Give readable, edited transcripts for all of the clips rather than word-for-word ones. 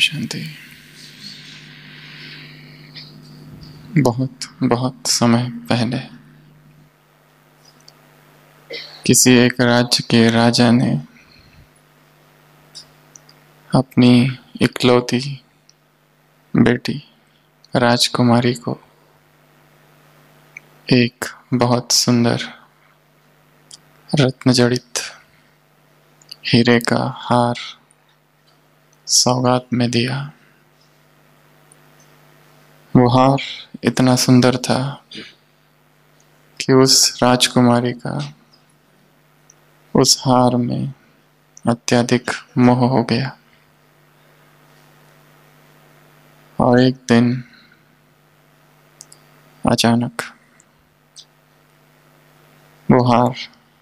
शांति। बहुत बहुत समय पहले किसी एक राज्य के राजा ने अपनी इकलौती बेटी राजकुमारी को एक बहुत सुंदर रत्नजड़ित हीरे का हार सौगात में दिया। वो हार इतना सुंदर था कि उस राजकुमारी का उस हार में अत्यधिक मोह हो गया। और एक दिन अचानक वो हार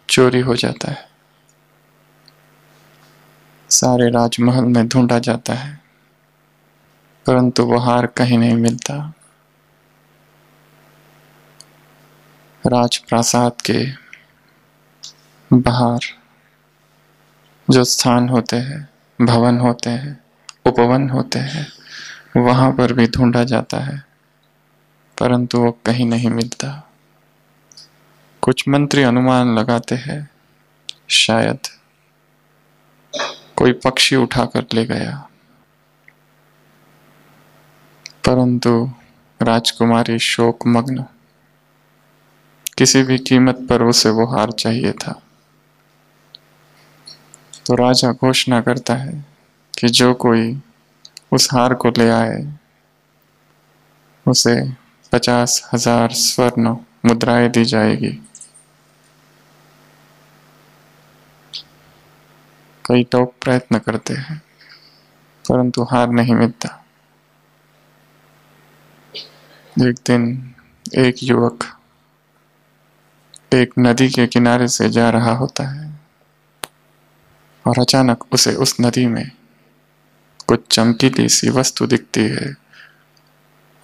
चोरी हो जाता है। सारे राजमहल में ढूंढा जाता है, परंतु वो हार कहीं नहीं मिलता। राजप्रासाद के बाहर जो स्थान होते हैं, भवन होते हैं, उपवन होते हैं, वहां पर भी ढूंढा जाता है, परंतु वो कहीं नहीं मिलता। कुछ मंत्री अनुमान लगाते हैं शायद कोई पक्षी उठाकर ले गया, परंतु राजकुमारी शोकमग्न, किसी भी कीमत पर उसे वो हार चाहिए था। तो राजा घोषणा करता है कि जो कोई उस हार को ले आए उसे 50,000 स्वर्ण मुद्राएं दी जाएगी। कई लोग प्रयत्न करते हैं, परंतु हार नहीं मिलता। एक दिन एक युवक एक नदी के किनारे से जा रहा होता है और अचानक उसे उस नदी में कुछ चमकीली सी वस्तु दिखती है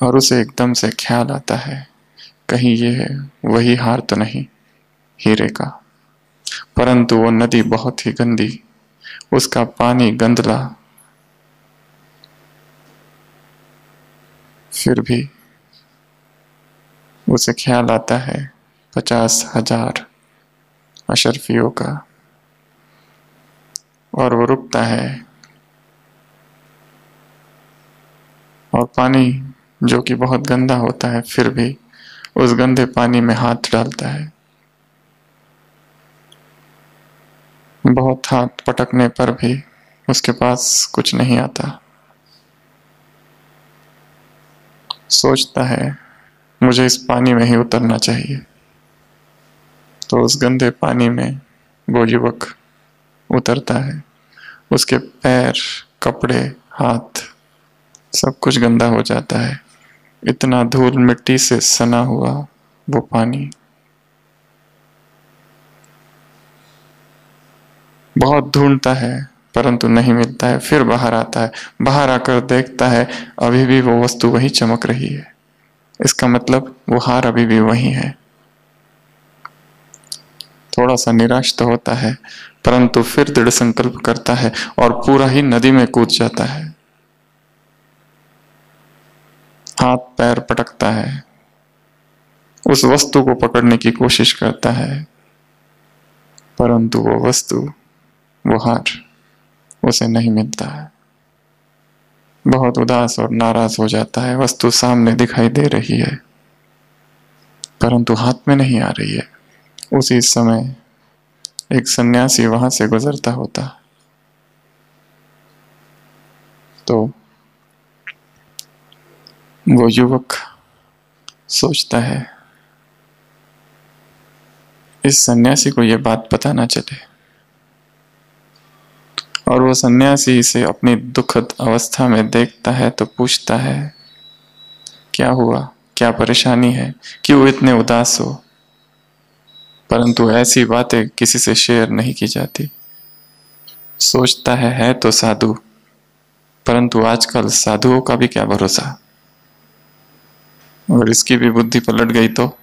और उसे एकदम से ख्याल आता है, कहीं ये है वही हार तो नहीं हीरे का। परंतु वो नदी बहुत ही गंदी, उसका पानी गंदला, फिर भी उसे ख्याल आता है 50,000 अशर्फियों का, और वो रुकता है और पानी जो कि बहुत गंदा होता है फिर भी उस गंदे पानी में हाथ डालता है। बहुत हाथ पटकने पर भी उसके पास कुछ नहीं आता। सोचता है मुझे इस पानी में ही उतरना चाहिए। तो उस गंदे पानी में वो युवक उतरता है। उसके पैर, कपड़े, हाथ सब कुछ गंदा हो जाता है। इतना धूल मिट्टी से सना हुआ वो पानी। बहुत ढूंढता है परंतु नहीं मिलता है। फिर बाहर आता है, बाहर आकर देखता है अभी भी वो वस्तु वही चमक रही है। इसका मतलब वो हार अभी भी वही है। थोड़ा सा निराश तो होता है, परंतु फिर दृढ़ संकल्प करता है और पूरा ही नदी में कूद जाता है। हाथ पैर पटकता है, उस वस्तु को पकड़ने की कोशिश करता है, परंतु वो वस्तु, वो हार उसे नहीं मिलता है। बहुत उदास और नाराज हो जाता है। वस्तु सामने दिखाई दे रही है परंतु हाथ में नहीं आ रही है। उसी समय एक सन्यासी वहां से गुजरता होता तो वो युवक सोचता है इस सन्यासी को यह बात पता ना चले, और वो सन्यासी इसे अपनी दुखद अवस्था में देखता है तो पूछता है क्या हुआ, क्या परेशानी है, क्यों इतने उदास हो। परंतु ऐसी बातें किसी से शेयर नहीं की जाती। सोचता है तो साधु, परंतु आजकल साधुओं का भी क्या भरोसा, और इसकी भी बुद्धि पलट गई तो।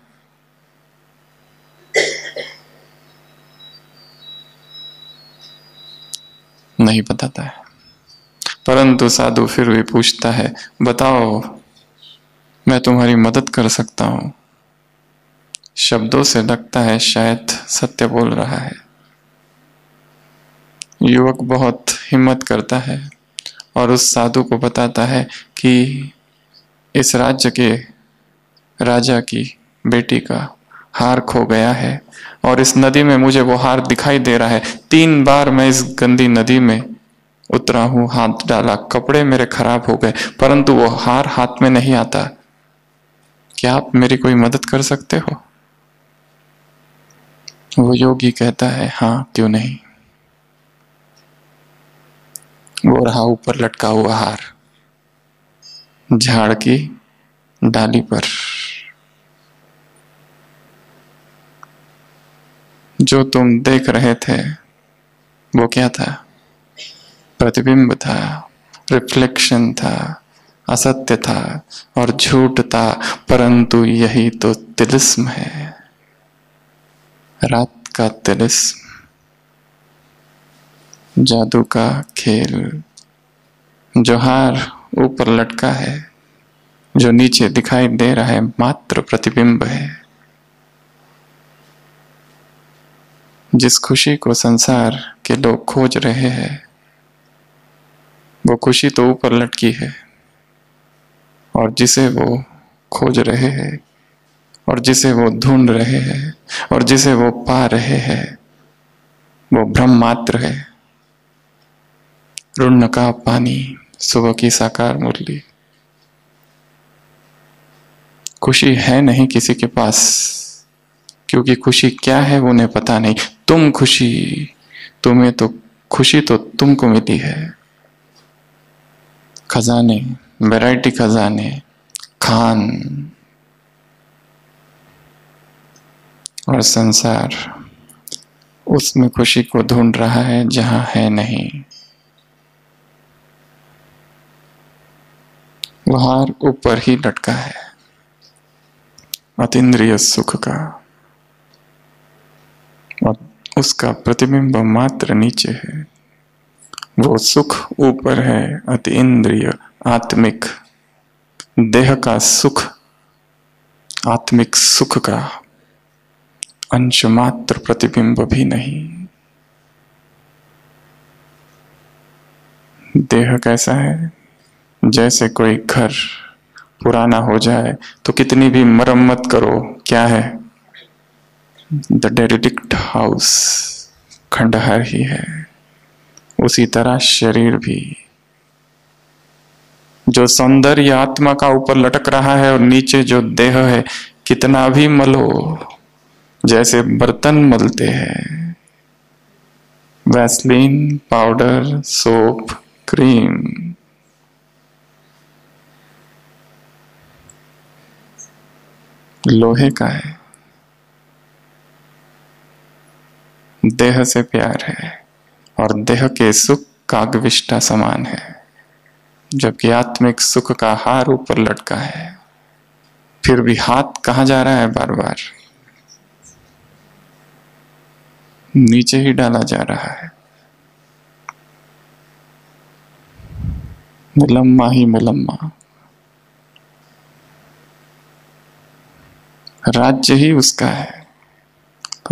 नहीं बताता है। परंतु साधु फिर भी पूछता है, बताओ, मैं तुम्हारी मदद कर सकता हूं। शब्दों से लगता है शायद सत्य बोल रहा है। युवक बहुत हिम्मत करता है और उस साधु को बताता है कि इस राज्य के राजा की बेटी का हार खो गया है और इस नदी में मुझे वो हार दिखाई दे रहा है। 3 बार मैं इस गंदी नदी में उतरा हूं, हाथ डाला, कपड़े मेरे खराब हो गए, परंतु वो हार हाथ में नहीं आता। क्या आप मेरी कोई मदद कर सकते हो? वो योगी कहता है, हाँ, क्यों नहीं। वो रहा ऊपर लटका हुआ हार, झाड़ की डाली पर। जो तुम देख रहे थे वो क्या था? प्रतिबिंब था, रिफ्लेक्शन था, असत्य था और झूठ था, परंतु यही तो तिलिस्म है, रात का तिलिस्म, जादू का खेल। जो हार ऊपर लटका है, जो नीचे दिखाई दे रहा है, मात्र प्रतिबिंब है। जिस खुशी को संसार के लोग खोज रहे हैं, वो खुशी तो ऊपर लटकी है, और जिसे वो खोज रहे हैं और जिसे वो ढूंढ रहे हैं और जिसे वो पा रहे हैं, वो भ्रम मात्र है। रुण का पानी, सुबह की साकार मुरली। खुशी है नहीं किसी के पास, क्योंकि खुशी क्या है वो उन्हें पता नहीं। तुम खुशी, तुम्हें तो खुशी तो तुमको मिली है। खजाने, वैरायटी खजाने, खान और संसार उसमें खुशी को ढूंढ रहा है जहां है नहीं। वो हार ऊपर ही लटका है, अतीन्द्रिय सुख का, और उसका प्रतिबिंब मात्र नीचे है। वो सुख ऊपर है, अतीन्द्रिय, आत्मिक, देह का सुख, आत्मिक सुख का अंश मात्र, प्रतिबिंब भी नहीं। देह कैसा है? जैसे कोई घर पुराना हो जाए तो कितनी भी मरम्मत करो, क्या है? द डेरिडिक्ट हाउस, खंडहर ही है। उसी तरह शरीर भी, जो सौंदर्य आत्मा का ऊपर लटक रहा है और नीचे जो देह है, कितना भी मलो, जैसे बर्तन मलते हैं, वैसलीन, पाउडर, सोप, क्रीम, लोहे का है। देह से प्यार है और देह के सुख कागविष्टा समान है, जबकि आत्मिक सुख का हार ऊपर लटका है। फिर भी हाथ कहां जा रहा है? बार बार नीचे ही डाला जा रहा है। मुलम्मा ही मुलम्मा, राज्य ही उसका है,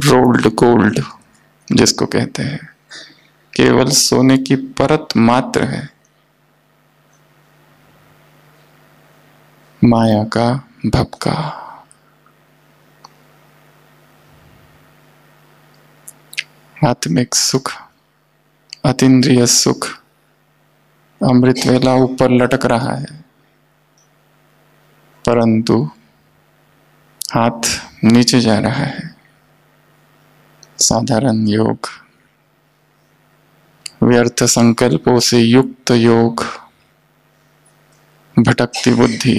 रोल्ड गोल्ड जिसको कहते हैं, केवल सोने की परत मात्र है, माया का भपका। आत्मिक सुख, अतीन्द्रिय सुख, अमृत वेला ऊपर लटक रहा है, परंतु हाथ नीचे जा रहा है। साधारण योग, व्यर्थ संकल्पों से युक्त योग, भटकती बुद्धि,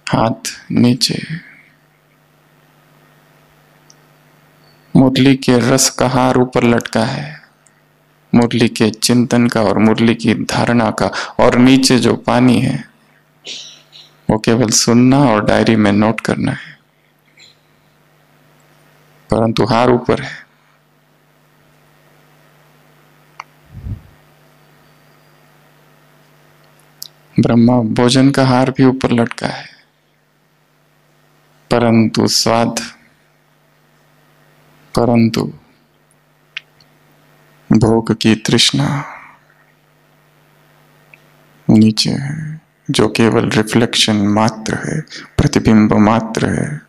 हाथ नीचे। मुरली के रस का हार ऊपर लटका है, मुरली के चिंतन का और मुरली की धारणा का, और नीचे जो पानी है वो केवल सुनना और डायरी में नोट करना है, परंतु हार ऊपर है। ब्रह्मा भोजन का हार भी ऊपर लटका है, परंतु स्वाद, परंतु भोग की तृष्णा नीचे है, जो केवल रिफ्लेक्शन मात्र है, प्रतिबिंब मात्र है।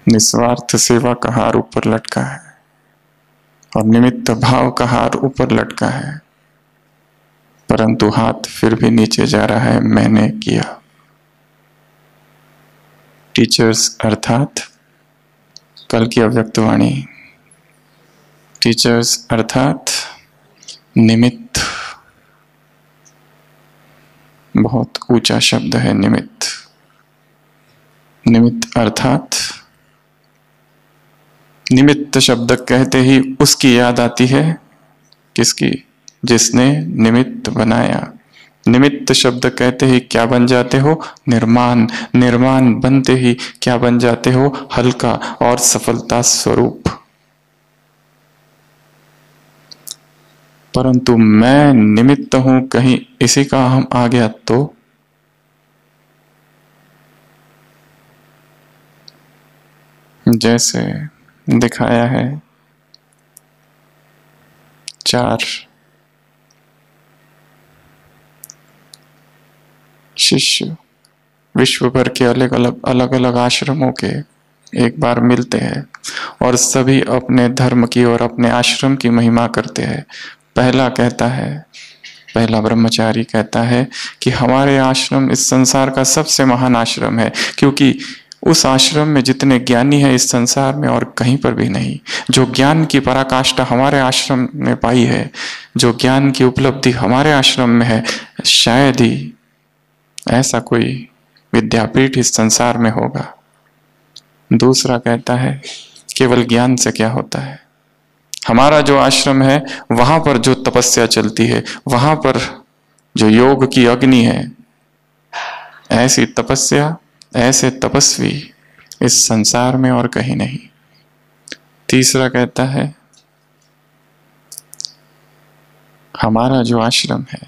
निस्वार्थ सेवा का हार ऊपर लटका है और निमित्त भाव का हार ऊपर लटका है, परंतु हाथ फिर भी नीचे जा रहा है, मैंने किया। टीचर्स अर्थात कल की अव्यक्तवाणी, टीचर्स अर्थात निमित्त। बहुत ऊंचा शब्द है निमित्त। निमित्त अर्थात, निमित्त शब्द कहते ही उसकी याद आती है, किसकी? जिसने निमित्त बनाया। निमित्त शब्द कहते ही क्या बन जाते हो? निर्माण। निर्माण बनते ही क्या बन जाते हो? हल्का और सफलता स्वरूप। परंतु मैं निमित्त हूं, कहीं इसी का हम आ गया तो जैसे दिखाया है, 4 शिष्य विश्व भर के अलग अलग आश्रमों के एक बार मिलते हैं और सभी अपने धर्म की और अपने आश्रम की महिमा करते हैं। पहला कहता है, पहला ब्रह्मचारी कहता है कि हमारे आश्रम इस संसार का सबसे महान आश्रम है, क्योंकि उस आश्रम में जितने ज्ञानी है इस संसार में और कहीं पर भी नहीं। जो ज्ञान की पराकाष्ठा हमारे आश्रम में पाई है, जो ज्ञान की उपलब्धि हमारे आश्रम में है, शायद ही ऐसा कोई विद्यापीठ इस संसार में होगा। दूसरा कहता है केवल ज्ञान से क्या होता है? हमारा जो आश्रम है वहां पर जो तपस्या चलती है, वहां पर जो योग की अग्नि है, ऐसी तपस्या, ऐसे तपस्वी इस संसार में और कहीं नहीं। तीसरा कहता है हमारा जो आश्रम है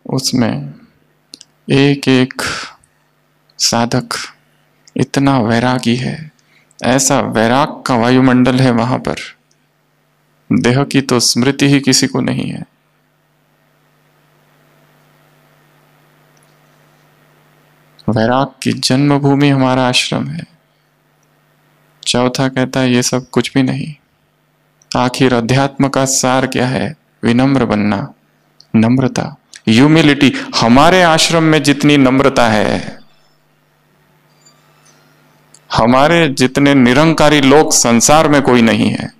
उसमें एक एक साधक इतना वैरागी है, ऐसा वैराग का वायुमंडल है वहां पर, देह की तो स्मृति ही किसी को नहीं है। वैराग की जन्मभूमि हमारा आश्रम है। चौथा कहता है ये सब कुछ भी नहीं, आखिर अध्यात्म का सार क्या है? विनम्र बनना, नम्रता, ह्यूमिलिटी। हमारे आश्रम में जितनी नम्रता है, हमारे जितने निरंकारी लोग संसार में कोई नहीं है।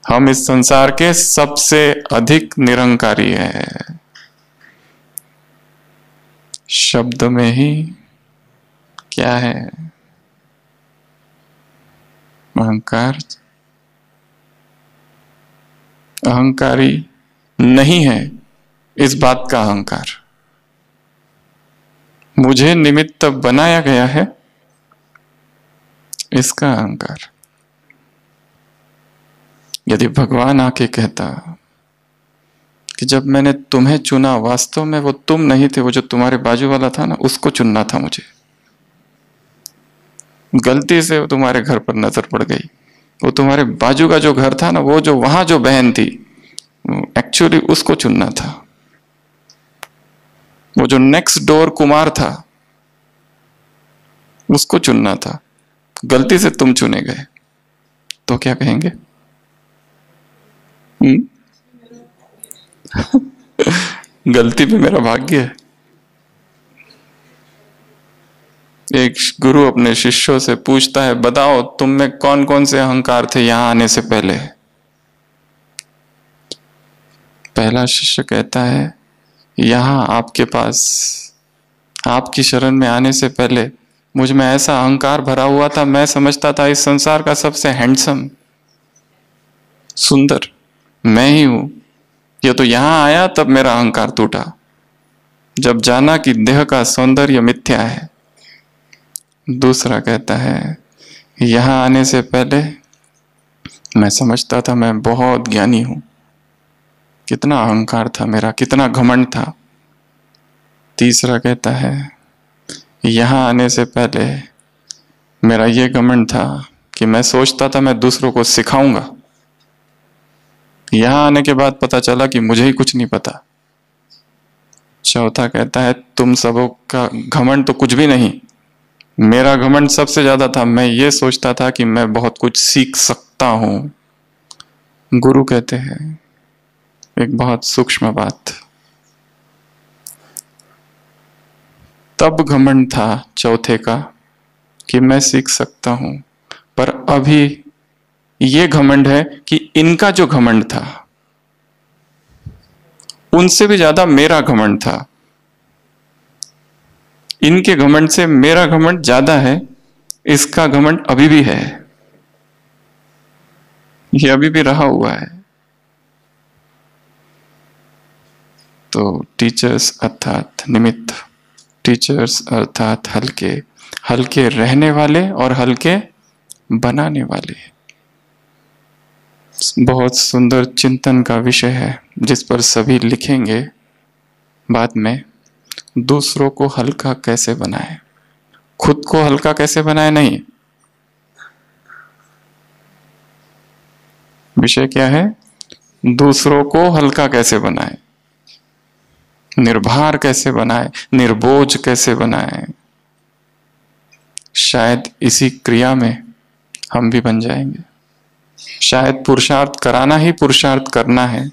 हम इस संसार के सबसे अधिक निरंकारी हैं। शब्द में ही क्या है? अहंकार। अहंकारी नहीं है इस बात का अहंकार। मुझे निमित्त बनाया गया है इसका अहंकार। यदि भगवान आके कहता कि जब मैंने तुम्हें चुना, वास्तव में वो तुम नहीं थे, वो जो तुम्हारे बाजू वाला था ना, उसको चुनना था मुझे, गलती से वो तुम्हारे घर पर नजर पड़ गई। वो तुम्हारे बाजू का जो घर था ना, वो जो वहां जो बहन थी, एक्चुअली उसको चुनना था। वो जो नेक्स्ट डोर कुमार था उसको चुनना था, गलती से तुम चुने गए, तो क्या कहेंगे? गलती पे मेरा भाग्य है। एक गुरु अपने शिष्यों से पूछता है, बताओ तुम में कौन कौन से अहंकार थे यहां आने से पहले? पहला शिष्य कहता है, यहां आपके पास, आपकी शरण में आने से पहले मुझ में ऐसा अहंकार भरा हुआ था, मैं समझता था इस संसार का सबसे हैंडसम, सुंदर मैं ही हूं। ये तो यहां आया तब मेरा अहंकार टूटा, जब जाना कि देह का सौंदर्य मिथ्या है। दूसरा कहता है, यहां आने से पहले मैं समझता था मैं बहुत ज्ञानी हूं, कितना अहंकार था मेरा, कितना घमंड था। तीसरा कहता है यहां आने से पहले मेरा ये घमंड था कि मैं सोचता था मैं दूसरों को सिखाऊंगा। यहां आने के बाद पता चला कि मुझे ही कुछ नहीं पता। चौथा कहता है तुम सबों का घमंड तो कुछ भी नहीं, मेरा घमंड सबसे ज्यादा था। मैं ये सोचता था कि मैं बहुत कुछ सीख सकता हूं। गुरु कहते हैं एक बहुत सूक्ष्म बात, तब घमंड था चौथे का कि मैं सीख सकता हूं, पर अभी ये घमंड है कि इनका जो घमंड था उनसे भी ज्यादा मेरा घमंड था। इनके घमंड से मेरा घमंड ज्यादा है, इसका घमंड अभी भी है, ये अभी भी रहा हुआ है। तो टीचर्स अर्थात निमित्त, टीचर्स अर्थात हल्के, हल्के रहने वाले और हल्के बनाने वाले। बहुत सुंदर चिंतन का विषय है जिस पर सभी लिखेंगे बाद में। दूसरों को हल्का कैसे बनाए, खुद को हल्का कैसे बनाए नहीं। विषय क्या है? दूसरों को हल्का कैसे बनाए, निर्भर कैसे बनाए, निर्बोझ कैसे बनाए। शायद इसी क्रिया में हम भी बन जाएंगे। शायद पुरुषार्थ कराना ही पुरुषार्थ करना है।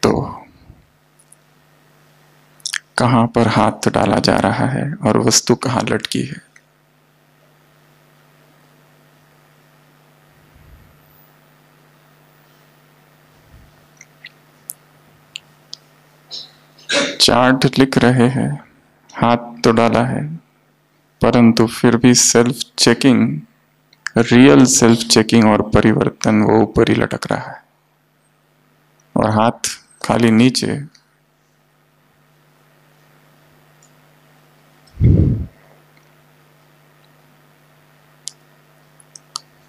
तो कहां पर हाथ डाला जा रहा है और वस्तु कहां लटकी है? चार्ट लिख रहे हैं, हाथ तो डाला है, परंतु फिर भी self checking, real self checking और परिवर्तन वो ऊपर ही लटक रहा है और हाथ खाली नीचे।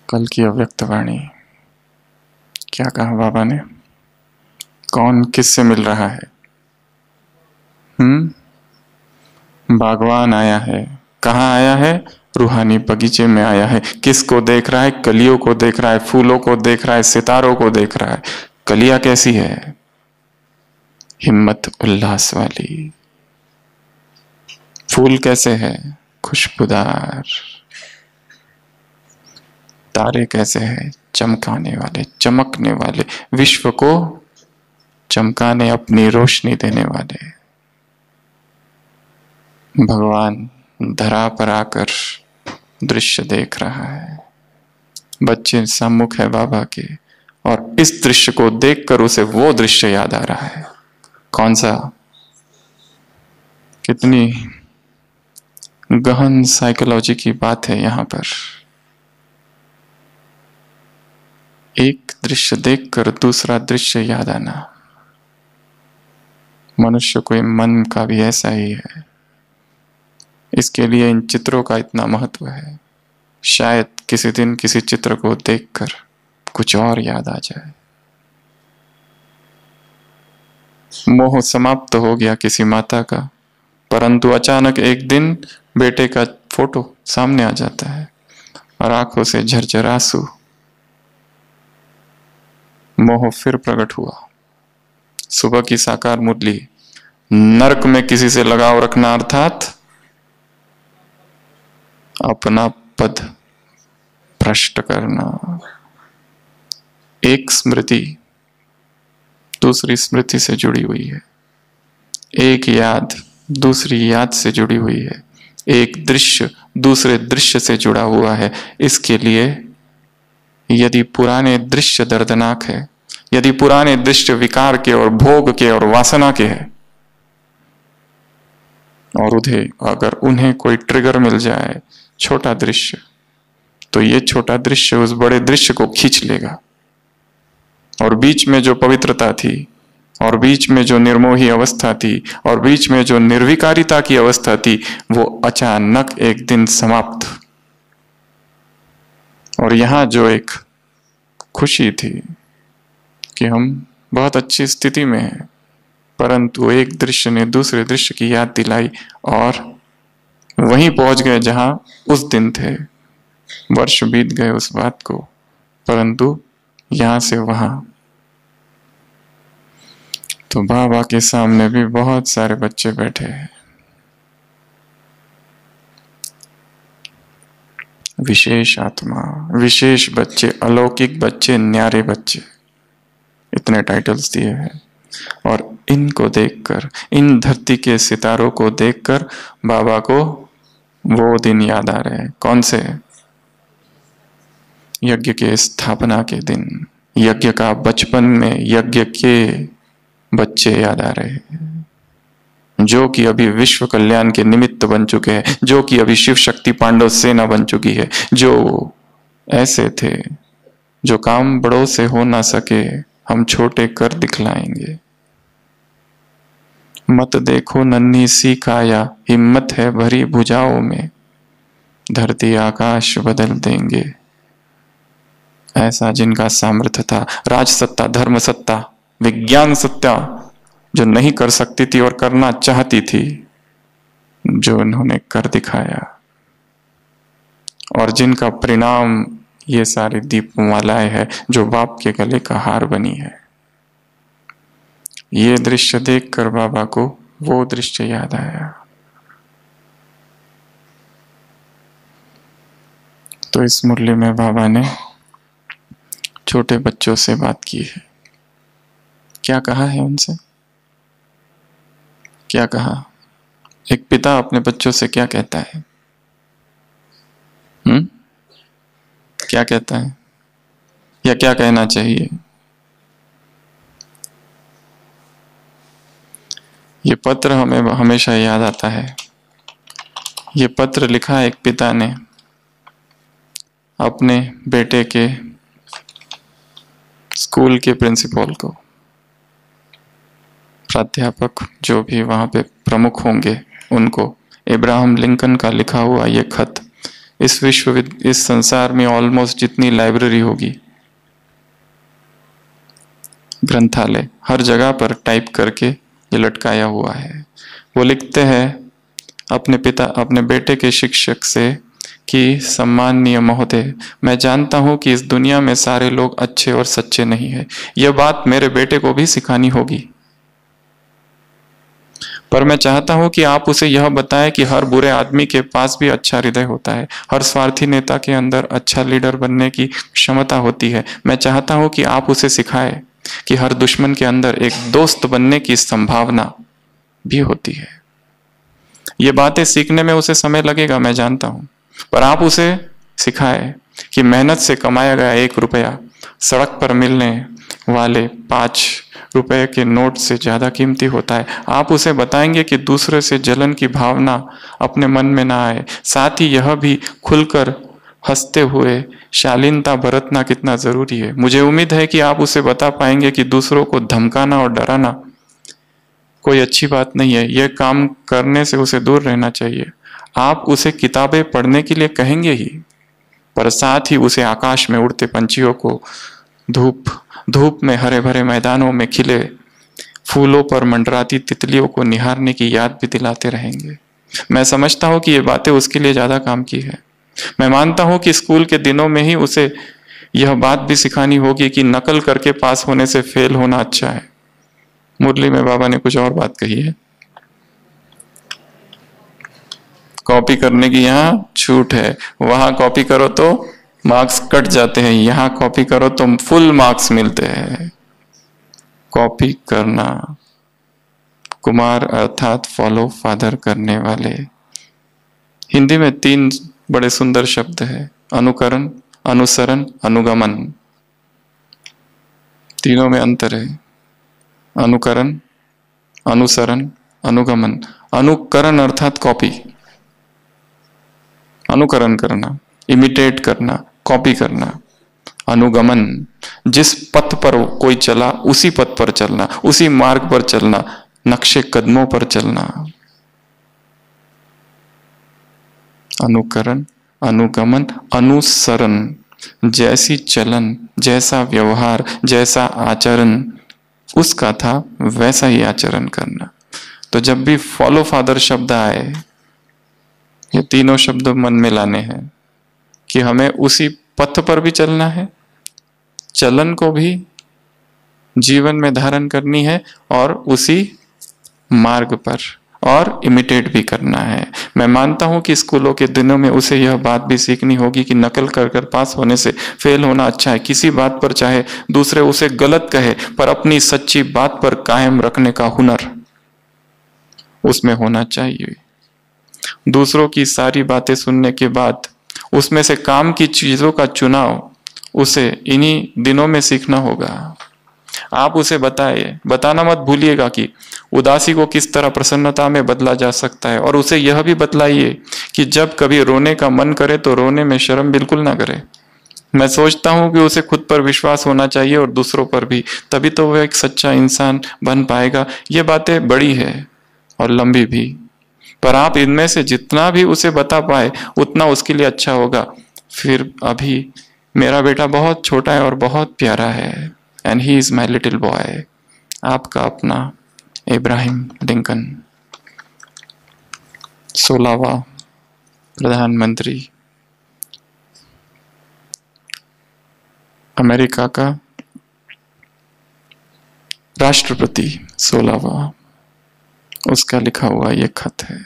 कल की अव्यक्तवाणी, क्या कहा बाबा ने? कौन किससे मिल रहा है? बागवान आया है। कहाँ आया है? रूहानी बगीचे में आया है। किसको देख रहा है? कलियों को देख रहा है, फूलों को देख रहा है, सितारों को देख रहा है। कलियां कैसी है? हिम्मत उल्लास वाली। फूल कैसे है? खुशबूदार। तारे कैसे हैं? चमकाने वाले, चमकने वाले, विश्व को चमकाने, अपनी रोशनी देने वाले। भगवान धरा पर आकर दृश्य देख रहा है। बच्चे सम्मुख है बाबा के और इस दृश्य को देखकर उसे वो दृश्य याद आ रहा है। कौन सा? कितनी गहन साइकोलॉजी की बात है यहां पर। एक दृश्य देखकर दूसरा दृश्य याद आना। मनुष्य को मन का भी ऐसा ही है। इसके लिए इन चित्रों का इतना महत्व है। शायद किसी दिन किसी चित्र को देखकर कुछ और याद आ जाए। मोह समाप्त हो गया किसी माता का, परंतु अचानक एक दिन बेटे का फोटो सामने आ जाता है और आंखों से झरझर आंसू। मोह फिर प्रकट हुआ। सुबह की साकार मुरली, नरक में किसी से लगाव रखना अर्थात अपना पद भ्रष्ट करना। एक स्मृति दूसरी स्मृति से जुड़ी हुई है, एक याद दूसरी याद से जुड़ी हुई है, एक दृश्य दूसरे दृश्य से जुड़ा हुआ है। इसके लिए यदि पुराने दृश्य दर्दनाक है, यदि पुराने दृश्य विकार के और भोग के और वासना के हैं, और अगर उन्हें कोई ट्रिगर मिल जाए, छोटा दृश्य, तो ये छोटा दृश्य उस बड़े दृश्य को खींच लेगा और बीच में जो पवित्रता थी और बीच में जो निर्मोही अवस्था थी और बीच में जो निर्विकारिता की अवस्था थी, वो अचानक एक दिन समाप्त। और यहां जो एक खुशी थी कि हम बहुत अच्छी स्थिति में हैं, परंतु एक दृश्य ने दूसरे दृश्य की याद दिलाई और वहीं पहुंच गए जहां उस दिन थे। वर्ष बीत गए उस बात को, परंतु यहां से वहां। तो बाबा के सामने भी बहुत सारे बच्चे बैठे हैं, विशेष आत्मा, विशेष बच्चे, अलौकिक बच्चे, न्यारे बच्चे, इतने टाइटल्स दिए हैं। और इनको देखकर, इन धरती के सितारों को देखकर बाबा को वो दिन याद आ रहे हैं। कौन से? यज्ञ के स्थापना के दिन, यज्ञ का बचपन में यज्ञ के बच्चे याद आ रहे हैं, जो कि अभी विश्व कल्याण के निमित्त बन चुके हैं, जो कि अभी शिव शक्ति पांडव सेना बन चुकी है, जो ऐसे थे जो काम बड़ों से हो ना सके हम छोटे कर दिखलाएंगे। मत देखो नन्ही सी काया, हिम्मत है भरी भुजाओं में, धरती आकाश बदल देंगे। ऐसा जिनका सामर्थ्य था, राज सत्ता, धर्म सत्ता, विज्ञान सत्ता, जो नहीं कर सकती थी और करना चाहती थी, जो इन्होंने कर दिखाया। और जिनका परिणाम ये सारी दीपमालाएं है जो बाप के गले का हार बनी है। ये दृश्य देखकर बाबा को वो दृश्य याद आया। तो इस मुरली में बाबा ने छोटे बच्चों से बात की है। क्या कहा है उनसे? क्या कहा? एक पिता अपने बच्चों से क्या कहता है? क्या कहता है या क्या कहना चाहिए? ये पत्र हमें हमेशा याद आता है। ये पत्र लिखा एक पिता ने अपने बेटे के स्कूल के प्रिंसिपल को, प्राध्यापक जो भी वहां पे प्रमुख होंगे उनको। इब्राहिम लिंकन का लिखा हुआ ये खत इस संसार में ऑलमोस्ट जितनी लाइब्रेरी होगी, ग्रंथालय, हर जगह पर टाइप करके ये लटकाया हुआ है। वो लिखते हैं अपने बेटे के शिक्षक से कि सम्माननीय महोदय, मैं जानता हूं कि इस दुनिया में सारे लोग अच्छे और सच्चे नहीं हैं। यह बात मेरे बेटे को भी सिखानी होगी, पर मैं चाहता हूं कि आप उसे यह बताएं कि हर बुरे आदमी के पास भी अच्छा हृदय होता है, हर स्वार्थी नेता के अंदर अच्छा लीडर बनने की क्षमता होती है। मैं चाहता हूं कि आप उसे सिखाएं कि हर दुश्मन के अंदर एक दोस्त बनने की संभावना भी होती है। ये बातें सीखने में उसे समय लगेगा, मैं जानता हूं, पर आप उसे सिखाएं कि मेहनत से कमाया गया 1 रुपया सड़क पर मिलने वाले 5 रुपए के नोट से ज्यादा कीमती होता है। आप उसे बताएंगे कि दूसरे से जलन की भावना अपने मन में ना आए। साथ ही यह भी खुलकर हंसते हुए शालीनता बरतना कितना जरूरी है। मुझे उम्मीद है कि आप उसे बता पाएंगे कि दूसरों को धमकाना और डराना कोई अच्छी बात नहीं है। यह काम करने से उसे दूर रहना चाहिए। आप उसे किताबें पढ़ने के लिए कहेंगे ही, पर साथ ही उसे आकाश में उड़ते पंछियों को, धूप में हरे भरे मैदानों में खिले फूलों पर मंडराती तितलियों को निहारने की याद भी दिलाते रहेंगे। मैं समझता हूं कि ये बातें उसके लिए ज्यादा काम की है। मैं मानता हूं कि स्कूल के दिनों में ही उसे यह बात भी सिखानी होगी कि नकल करके पास होने से फेल होना अच्छा है। मुरली में बाबा ने कुछ और बात कही है। कॉपी करने की यहाँ छूट है, वहां कॉपी करो तो मार्क्स कट जाते हैं, यहाँ कॉपी करो तो फुल मार्क्स मिलते हैं। कॉपी करना, कुमार अर्थात फॉलो फादर करने वाले। हिंदी में 3 बड़े सुंदर शब्द है, अनुकरण, अनुसरण, अनुगमन। तीनों में अंतर है, अनुकरण, अनुसरण, अनुगमन। अनुकरण अर्थात कॉपी, अनुकरण करना, इमिटेट करना, कॉपी करना। अनुगमन जिस पथ पर कोई चला उसी पथ पर चलना, उसी मार्ग पर चलना, नक्शे कदमों पर चलना। अनुकरण, अनुगमन, अनुसरण, जैसी चलन, जैसा व्यवहार, जैसा आचरण उसका था वैसा ही आचरण करना। तो जब भी फॉलो फादर शब्द आए, ये तीनों शब्द मन में लाने हैं कि हमें उसी पथ पर भी चलना है, चलन को भी जीवन में धारण करनी है और उसी मार्ग पर और इमिटेट भी करना है। मैं मानता हूं कि स्कूलों के दिनों में उसे यह बात भी सीखनी होगी कि नकल कर कर पास होने से फेल होना अच्छा है। किसी बात पर चाहे दूसरे उसे गलत कहे, पर अपनी सच्ची बात पर कायम रखने का हुनर उसमें होना चाहिए। दूसरों की सारी बातें सुनने के बाद उसमें से काम की चीजों का चुनाव उसे इन्हीं दिनों में सीखना होगा। आप उसे बताना मत भूलिएगा कि उदासी को किस तरह प्रसन्नता में बदला जा सकता है, और उसे यह भी बतलाइए कि जब कभी रोने का मन करे तो रोने में शर्म बिल्कुल ना करे। मैं सोचता हूं कि उसे खुद पर विश्वास होना चाहिए और दूसरों पर भी, तभी तो वह एक सच्चा इंसान बन पाएगा। ये बातें बड़ी है और लंबी भी, पर आप इनमें से जितना भी उसे बता पाए उतना उसके लिए अच्छा होगा। फिर अभी मेरा बेटा बहुत छोटा है और बहुत प्यारा है, and he is my little boy. आपका अपना इब्राहिम लिंकन, 16वां प्रधानमंत्री, अमेरिका का राष्ट्रपति 16वां, उसका लिखा हुआ ये खत है।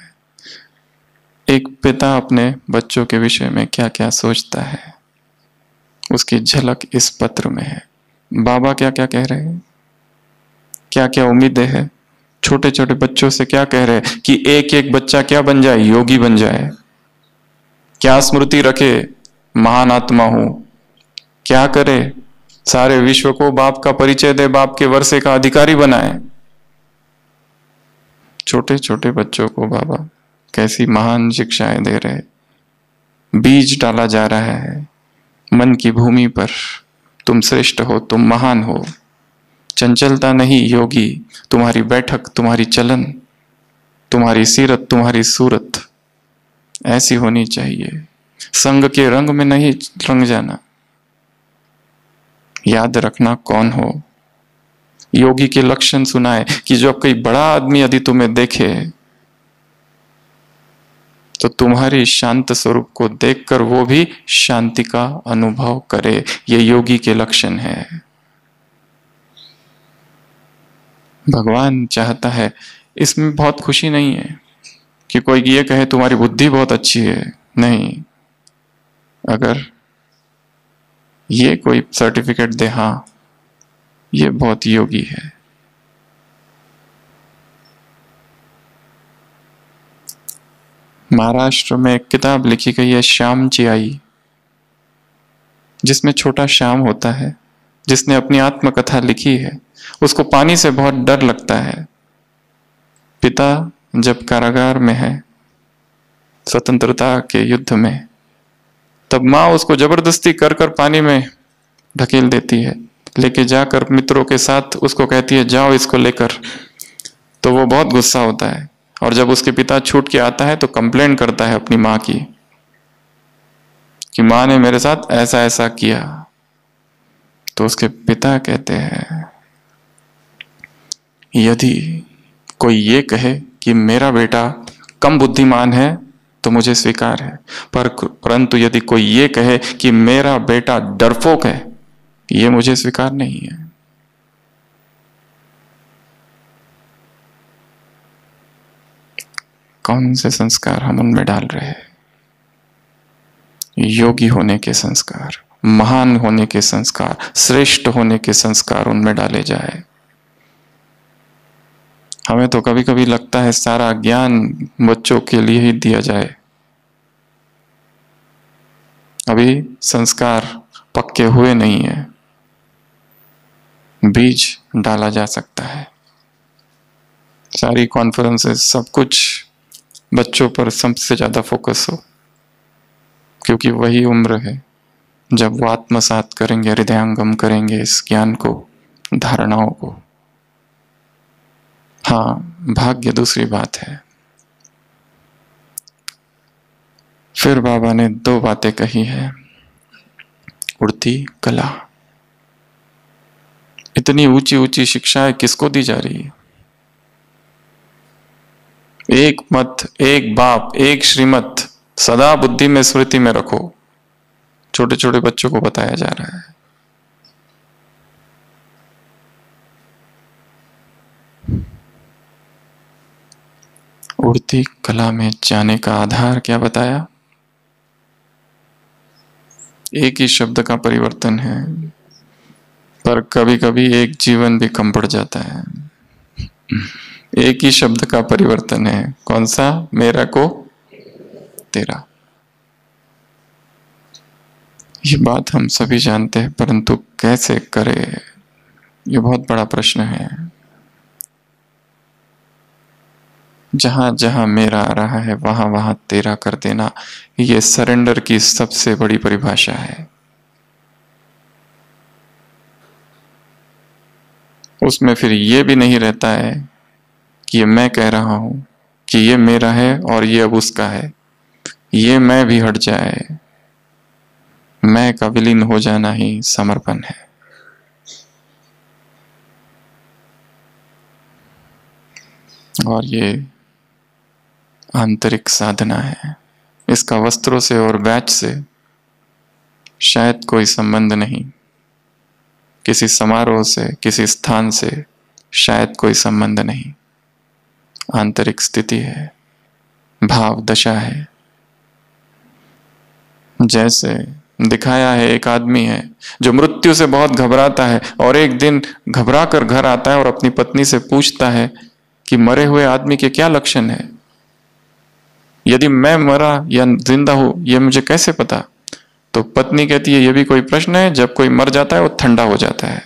एक पिता अपने बच्चों के विषय में क्या क्या सोचता है उसकी झलक इस पत्र में है। बाबा क्या क्या कह रहे हैं, क्या क्या उम्मीदें हैं, छोटे छोटे बच्चों से क्या कह रहे हैं कि एक एक बच्चा क्या बन जाए, योगी बन जाए, क्या स्मृति रखे महान आत्मा हूं, क्या करे सारे विश्व को बाप का परिचय दे, बाप के वर्षे का अधिकारी बनाए। छोटे छोटे बच्चों को बाबा कैसी महान शिक्षाएं दे रहे, बीज डाला जा रहा है मन की भूमि पर। तुम श्रेष्ठ हो, तुम महान हो, चंचलता नहीं योगी, तुम्हारी बैठक, तुम्हारी चलन, तुम्हारी सीरत, तुम्हारी सूरत ऐसी होनी चाहिए। संग के रंग में नहीं रंग जाना, याद रखना कौन हो। योगी के लक्षण सुनाए कि जब कोई बड़ा आदमी यदि तुम्हें देखे तो तुम्हारी शांत स्वरूप को देखकर वो भी शांति का अनुभव करे। ये योगी के लक्षण है। भगवान चाहता है, इसमें बहुत खुशी नहीं है कि कोई ये कहे तुम्हारी बुद्धि बहुत अच्छी है, नहीं। अगर ये कोई सर्टिफिकेट दे, हाँ ये बहुत योगी है। महाराष्ट्र में एक किताब लिखी गई है श्याम चियाई, जिसमें छोटा श्याम होता है जिसने अपनी आत्मकथा लिखी है। उसको पानी से बहुत डर लगता है। पिता जब कारागार में है स्वतंत्रता के युद्ध में, तब माँ उसको जबरदस्ती कर कर पानी में ढकेल देती है, लेके जाकर मित्रों के साथ उसको कहती है जाओ इसको लेकर। तो वो बहुत गुस्सा होता है, और जब उसके पिता छूट के आता है तो कंप्लेन करता है अपनी माँ की कि माँ ने मेरे साथ ऐसा ऐसा किया। तो उसके पिता कहते हैं यदि कोई ये कहे कि मेरा बेटा कम बुद्धिमान है तो मुझे स्वीकार है, परंतु यदि कोई ये कहे कि मेरा बेटा डरपोक है, ये मुझे स्वीकार नहीं है। कौन से संस्कार हम उनमें डाल रहे हैं? योगी होने के संस्कार, महान होने के संस्कार, श्रेष्ठ होने के संस्कार उनमें डाले जाए। हमें तो कभी कभी लगता है सारा ज्ञान बच्चों के लिए ही दिया जाए। अभी संस्कार पक्के हुए नहीं है, बीज डाला जा सकता है। सारी कॉन्फ्रेंसेस, सब कुछ बच्चों पर सबसे ज्यादा फोकस हो, क्योंकि वही उम्र है जब वो आत्मसात करेंगे, हृदयांगम करेंगे इस ज्ञान को, धारणाओं को। हाँ, भाग्य दूसरी बात है। फिर बाबा ने दो बातें कही है। उड़ती कला, इतनी ऊंची ऊंची शिक्षाएं किसको दी जा रही है? एक मत, एक बाप, एक श्रीमत सदा बुद्धि में, स्मृति में रखो। छोटे छोटे बच्चों को बताया जा रहा है। उड़ती कला में जाने का आधार क्या बताया? एक ही शब्द का परिवर्तन है, पर कभी कभी एक जीवन भी कम पड़ जाता है। एक ही शब्द का परिवर्तन है। कौन सा? मेरा को तेरा। ये बात हम सभी जानते हैं, परंतु कैसे करें, ये बहुत बड़ा प्रश्न है। जहां जहां मेरा आ रहा है वहां वहां तेरा कर देना, ये सरेंडर की सबसे बड़ी परिभाषा है। उसमें फिर ये भी नहीं रहता है कि ये मैं कह रहा हूं कि ये मेरा है और ये अब उसका है। ये मैं भी हट जाए, मैं का विलीन हो जाना ही समर्पण है। और ये आंतरिक साधना है। इसका वस्त्रों से और बैच से शायद कोई संबंध नहीं, किसी समारोह से, किसी स्थान से शायद कोई संबंध नहीं। आंतरिक स्थिति है, भाव दशा है। जैसे दिखाया है, एक आदमी है जो मृत्यु से बहुत घबराता है और एक दिन घबरा कर घर आता है और अपनी पत्नी से पूछता है कि मरे हुए आदमी के क्या लक्षण है? यदि मैं मरा या जिंदा हूं ये मुझे कैसे पता? तो पत्नी कहती है, ये भी कोई प्रश्न है? जब कोई मर जाता है वो ठंडा हो जाता है।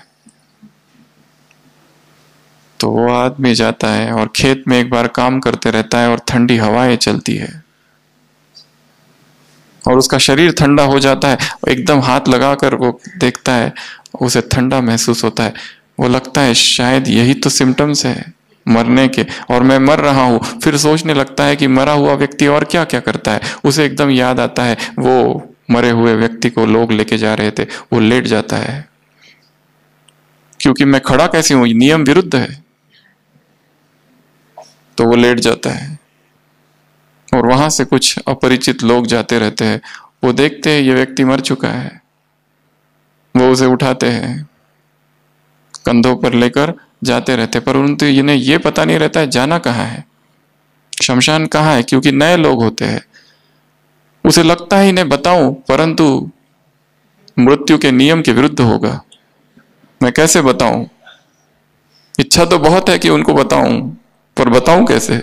तो वो आदमी जाता है और खेत में एक बार काम करते रहता है और ठंडी हवाएं चलती है और उसका शरीर ठंडा हो जाता है। एकदम हाथ लगाकर वो देखता है, उसे ठंडा महसूस होता है। वो लगता है शायद यही तो सिम्टम्स है मरने के, और मैं मर रहा हूं। फिर सोचने लगता है कि मरा हुआ व्यक्ति और क्या क्या करता है। उसे एकदम याद आता है वो मरे हुए व्यक्ति को लोग लेके जा रहे थे। वो लेट जाता है, क्योंकि मैं खड़ा कैसे हूं, नियम विरुद्ध है। तो वो लेट जाता है और वहां से कुछ अपरिचित लोग जाते रहते हैं। वो देखते हैं ये व्यक्ति मर चुका है। वो उसे उठाते हैं, कंधों पर लेकर जाते रहते, पर उनको इन्हें ये पता नहीं रहता है जाना कहाँ है, शमशान कहाँ है, क्योंकि नए लोग होते हैं। उसे लगता है इन्हें बताऊं, परंतु मृत्यु के नियम के विरुद्ध होगा। मैं कैसे बताऊं? इच्छा तो बहुत है कि उनको बताऊं, पर बताऊं कैसे?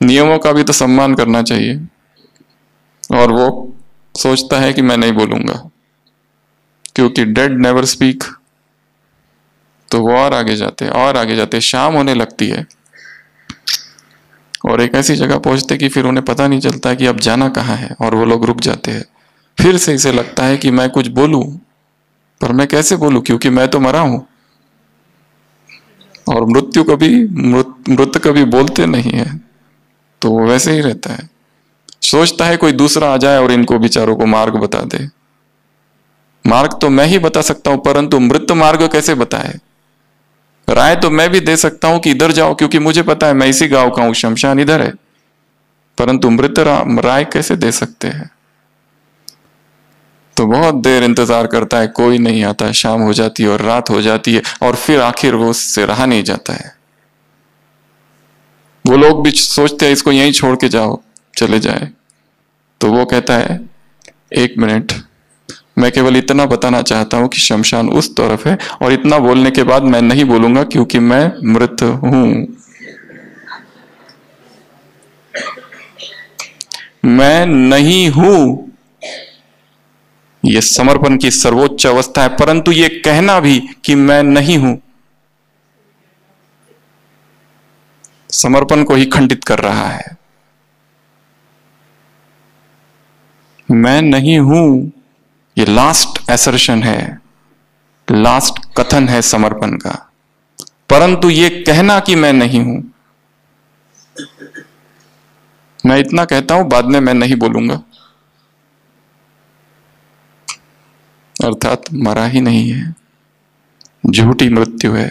नियमों का भी तो सम्मान करना चाहिए। और वो सोचता है कि मैं नहीं बोलूंगा, क्योंकि डेड नेवर स्पीक। तो वो और आगे जाते और आगे जाते, शाम होने लगती है और एक ऐसी जगह पहुंचते कि फिर उन्हें पता नहीं चलता कि अब जाना कहाँ है, और वो लोग रुक जाते हैं। फिर से इसे लगता है कि मैं कुछ बोलूं, पर मैं कैसे बोलूं, क्योंकि मैं तो मरा हूं। और मृत्यु कभी मृत कभी बोलते नहीं है, तो वो वैसे ही रहता है। सोचता है कोई दूसरा आ जाए और इनको बेचारों को मार्ग बता दे। मार्ग तो मैं ही बता सकता हूं, परंतु मृत मार्ग कैसे बताए? राय तो मैं भी दे सकता हूं कि इधर जाओ, क्योंकि मुझे पता है मैं इसी गांव का हूं, शमशान इधर है, परंतु मृत राय कैसे दे सकते हैं? तो बहुत देर इंतजार करता है, कोई नहीं आता। शाम हो जाती है और रात हो जाती है, और फिर आखिर वो उससे रहा नहीं जाता है। वो लोग भी सोचते हैं इसको यहीं छोड़ के जाओ, चले जाए। तो वो कहता है, एक मिनट, मैं केवल इतना बताना चाहता हूं कि शमशान उस तरफ है, और इतना बोलने के बाद मैं नहीं बोलूंगा क्योंकि मैं मृत हूं। मैं नहीं हूं। यह समर्पण की सर्वोच्च अवस्था है, परंतु यह कहना भी कि मैं नहीं हूं, समर्पण को ही खंडित कर रहा है। मैं नहीं हूं ये लास्ट एसर्शन है, लास्ट कथन है समर्पण का। परंतु ये कहना कि मैं नहीं हूं, मैं इतना कहता हूं बाद में मैं नहीं बोलूंगा, अर्थात मरा ही नहीं है, झूठी मृत्यु है,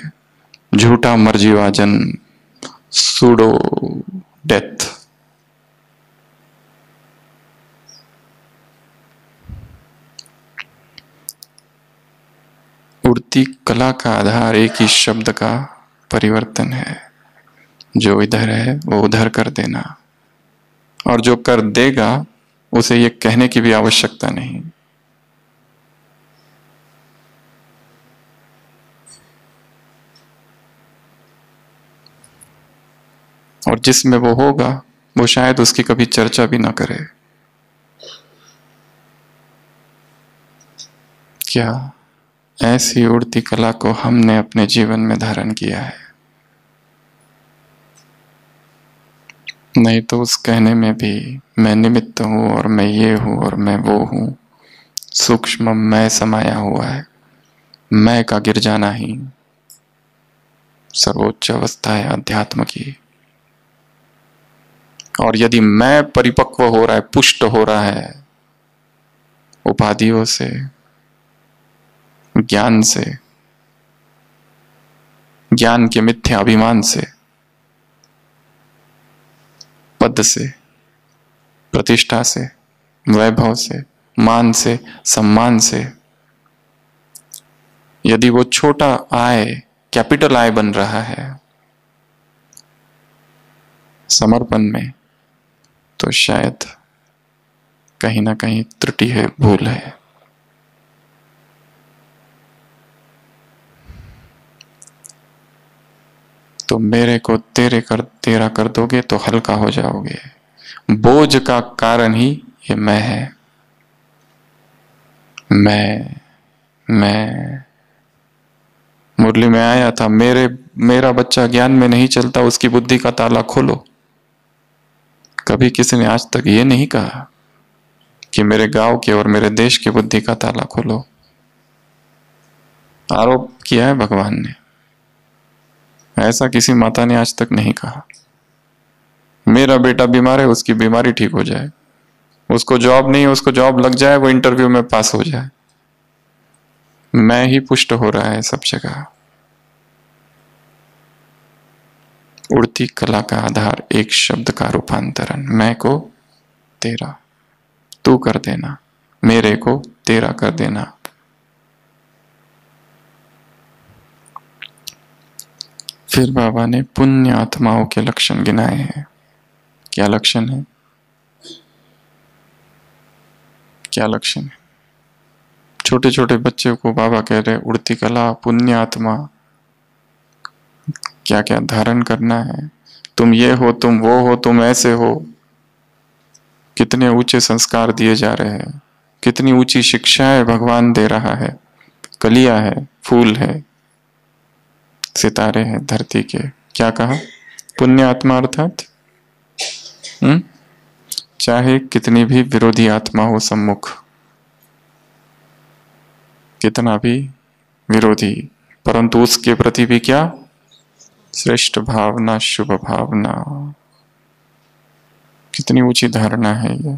झूठा मरजीवा जन्म, सूडो डेथ। उड़ती कला का आधार एक ही शब्द का परिवर्तन है, जो इधर है वो उधर कर देना, और जो कर देगा उसे ये कहने की भी आवश्यकता नहीं। और जिसमें वो होगा वो शायद उसकी कभी चर्चा भी ना करे। क्या ऐसी उड़ती कला को हमने अपने जीवन में धारण किया है? नहीं तो उस कहने में भी मैं निमित्त हूं और मैं ये हूं और मैं वो हूं, सूक्ष्म मैं समाया हुआ है। मैं का गिर जाना ही सर्वोच्च अवस्था है अध्यात्म की। और यदि मैं परिपक्व हो रहा है, पुष्ट हो रहा है उपाधियों से, ज्ञान से, ज्ञान के मिथ्या अभिमान से, पद से, प्रतिष्ठा से, वैभव से, मान से, सम्मान से, यदि वो छोटा आय कैपिटल आय बन रहा है समर्पण में, तो शायद कहीं ना कहीं त्रुटि है, भूल है। तो मेरे को तेरा कर दोगे तो हल्का हो जाओगे। बोझ का कारण ही ये मैं है। मैं मुरली में आया था, मेरा बच्चा ज्ञान में नहीं चलता, उसकी बुद्धि का ताला खोलो। कभी किसी ने आज तक ये नहीं कहा कि मेरे गांव के और मेरे देश की बुद्धि का ताला खोलो। आरोप किया है भगवान ने, ऐसा किसी माता ने आज तक नहीं कहा। मेरा बेटा बीमार है, उसकी बीमारी ठीक हो जाए, उसको जॉब नहीं है, उसको जॉब लग जाए, वो इंटरव्यू में पास हो जाए। मैं ही पुष्ट हो रहा है सब जगह। उड़ती कला का आधार एक शब्द का रूपांतरण, मैं को तेरा, तू कर देना, मेरे को तेरा कर देना। फिर बाबा ने पुण्य आत्माओं के लक्षण गिनाए हैं। क्या लक्षण है? क्या लक्षण है? छोटे छोटे बच्चे को बाबा कह रहे उड़ती कला, पुण्य आत्मा, क्या क्या धारण करना है। तुम ये हो, तुम वो हो, तुम ऐसे हो। कितने ऊंचे संस्कार दिए जा रहे हैं, कितनी ऊंची शिक्षाएं भगवान दे रहा है। कलियां है, फूल है, सितारे हैं धरती के। क्या कहा? पुण्य आत्मा अर्थात चाहे कितनी भी विरोधी आत्मा हो सम्मुख, कितना भी विरोधी, परंतु उसके प्रति भी क्या? श्रेष्ठ भावना, शुभ भावना। कितनी ऊंची धारणा है ये।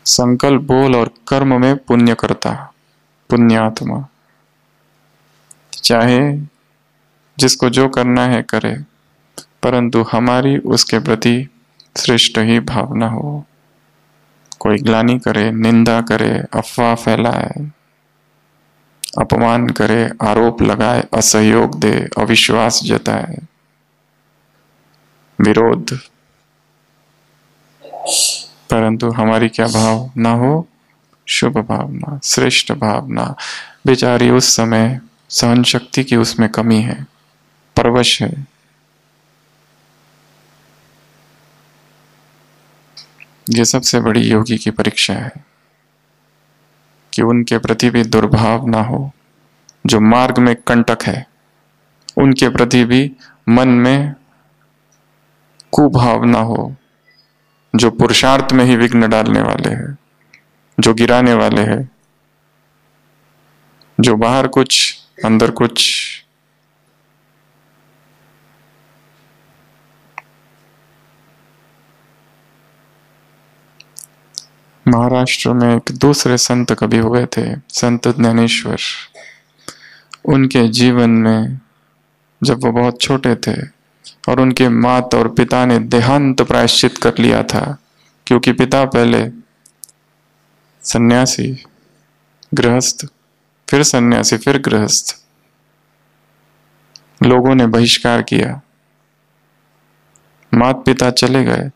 संकल्प, बोल और कर्म में पुण्य करता, पुण्यात्मा। चाहे जिसको जो करना है करे, परंतु हमारी उसके प्रति श्रेष्ठ ही भावना हो। कोई ग्लानि करे, निंदा करे, अफवाह फैलाए, अपमान करे, आरोप लगाए, असहयोग दे, अविश्वास जताए, विरोध, परंतु हमारी क्या भाव ना हो? शुभ भावना, श्रेष्ठ भावना। बेचारी उस समय सहन शक्ति की उसमें कमी है, परवश है। ये सबसे बड़ी योगी की परीक्षा है कि उनके प्रति भी दुर्भाव ना हो। जो मार्ग में कंटक है उनके प्रति भी मन में कुभाव ना हो, जो पुरुषार्थ में ही विघ्न डालने वाले हैं। जो गिराने वाले हैं, जो बाहर कुछ अंदर कुछ। महाराष्ट्र में एक दूसरे संत कवि हुए थे, संत ज्ञानेश्वर। उनके जीवन में जब वो बहुत छोटे थे और उनके माता और पिता ने देहांत प्रायश्चित कर लिया था, क्योंकि पिता पहले सन्यासी, गृहस्थ, फिर सन्यासी, फिर गृहस्थ, लोगों ने बहिष्कार किया, माता पिता चले गए,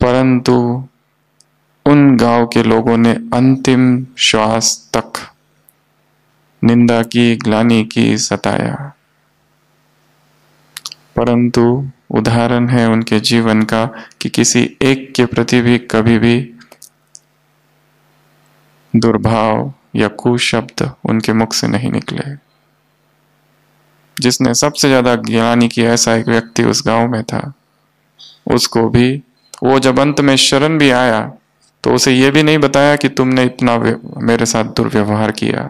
परंतु उन गांव के लोगों ने अंतिम श्वास तक निंदा की, ग्लानि की, सताया। परंतु उदाहरण है उनके जीवन का कि किसी एक के प्रति भी कभी भी दुर्भाव या कुशब्द उनके मुख से नहीं निकले। जिसने सबसे ज्यादा ग्लानि की, ऐसा एक व्यक्ति उस गांव में था। उसको भी वो जब अंत में शरण भी आया तो उसे ये भी नहीं बताया कि तुमने इतना मेरे साथ दुर्व्यवहार किया।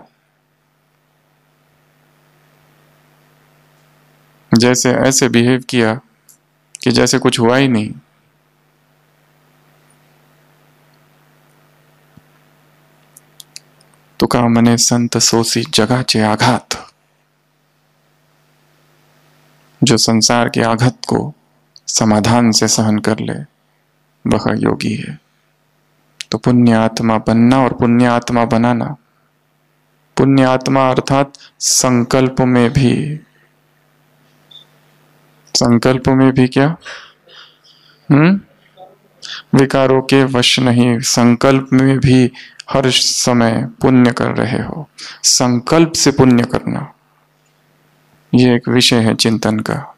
जैसे ऐसे बिहेव किया कि जैसे कुछ हुआ ही नहीं। तुका मने संत सोसी जगाचे आघात। जो संसार के आघात को समाधान से सहन कर ले वह योगी है। तो पुण्य आत्मा बनना और पुण्य आत्मा बनाना, पुण्य आत्मा अर्थात संकल्प में भी क्या विकारों के वश नहीं, संकल्प में भी हर समय पुण्य कर रहे हो। संकल्प से पुण्य करना ये एक विषय है चिंतन का।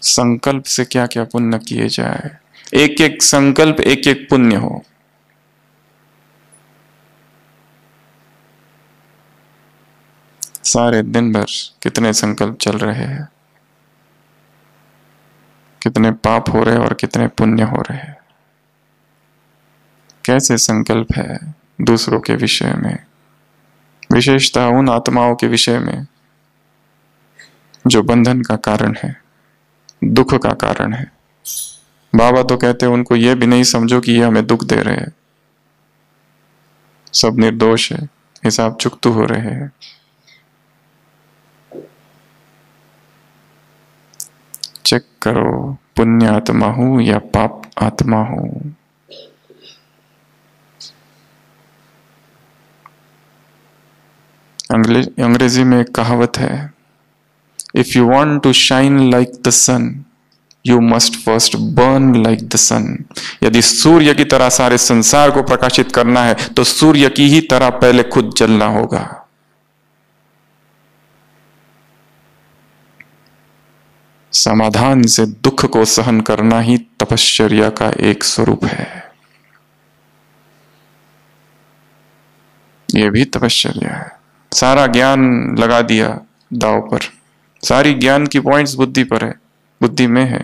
संकल्प से क्या क्या पुण्य किए जाए, एक एक संकल्प एक एक पुण्य हो। सारे दिन भर कितने संकल्प चल रहे हैं, कितने पाप हो रहे हैं और कितने पुण्य हो रहे हैं। कैसे संकल्प है दूसरों के विषय में, विशेषतः उन आत्माओं के विषय में जो बंधन का कारण है, दुख का कारण है। बाबा तो कहते हैं उनको ये भी नहीं समझो कि ये हमें दुख दे रहे हैं, सब निर्दोष है, हिसाब चुकतू हो रहे हैं। चेक करो पुण्य आत्मा हूं या पाप आत्मा हूं। अंग्रेजी में एक कहावत है, if you want to shine like the sun you must first burn like the sun. यदि सूर्य की तरह सारे संसार को प्रकाशित करना है तो सूर्य की ही तरह पहले खुद जलना होगा। समाधान से दुख को सहन करना ही तपश्चर्या का एक स्वरूप है। यह भी तपश्चर्या है। सारा ज्ञान लगा दिया दांव पर, सारी ज्ञान की पॉइंट्स बुद्धि पर है, बुद्धि में है,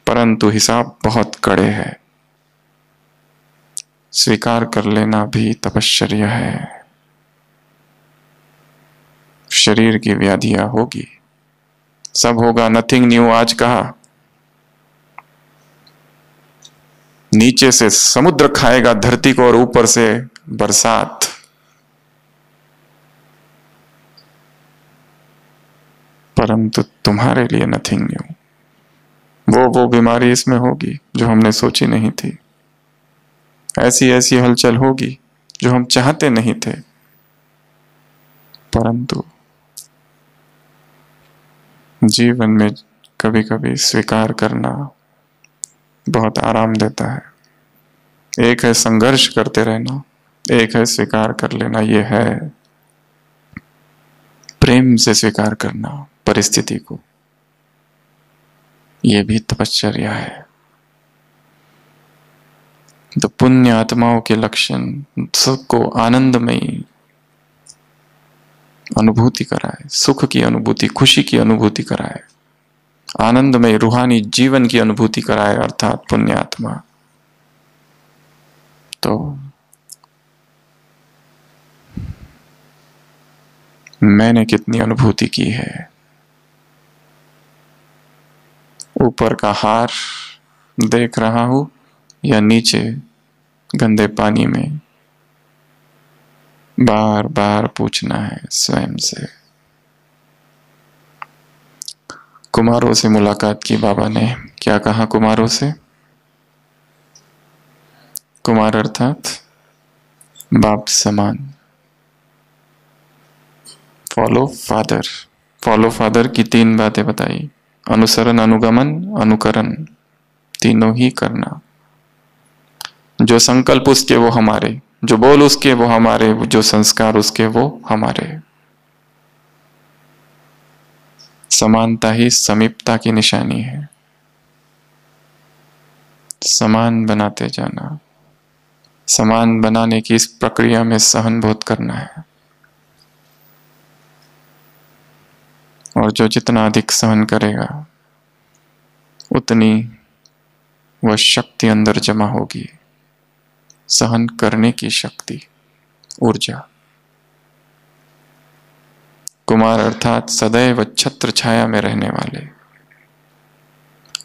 परंतु हिसाब बहुत कड़े है। स्वीकार कर लेना भी तपश्चर्या है। शरीर की व्याधियां होगी, सब होगा, नथिंग न्यू आज कहा। नीचे से समुद्र खाएगा धरती को और ऊपर से बरसात। परंतु तुम्हारे लिए नथिंग न्यू। वो बीमारी इसमें होगी जो हमने सोची नहीं थी, ऐसी ऐसी हलचल होगी जो हम चाहते नहीं थे, परंतु जीवन में कभी कभी स्वीकार करना बहुत आराम देता है। एक है संघर्ष करते रहना, एक है स्वीकार कर लेना। यह है प्रेम से स्वीकार करना परिस्थिति को। यह भी तपश्चर्या है। तो पुण्य आत्माओं के लक्षण सबको आनंदमयी अनुभूति कराए, सुख की अनुभूति, खुशी की अनुभूति कराए, आनंदमय रूहानी जीवन की अनुभूति कराए, अर्थात पुण्यात्मा। तो मैंने कितनी अनुभूति की है। ऊपर का हार देख रहा हूं या नीचे गंदे पानी में, बार बार पूछना है स्वयं से। कुमारों से मुलाकात की बाबा ने। क्या कहा कुमारों से? कुमार अर्थात बाप समान। Follow father. फॉलो फादर की 3 बातें बताई, अनुसरण, अनुगमन, अनुकरण, तीनों ही करना। जो संकल्प उसके वो हमारे, जो बोल उसके वो हमारे, जो संस्कार उसके वो हमारे। समानता ही समीपता की निशानी है। समान बनाते जाना। समान बनाने की इस प्रक्रिया में सहन बहुत करना है, और जो जितना अधिक सहन करेगा उतनी वह शक्ति अंदर जमा होगी, सहन करने की शक्ति, ऊर्जा। कुमार अर्थात सदैव छत्र छाया में रहने वाले।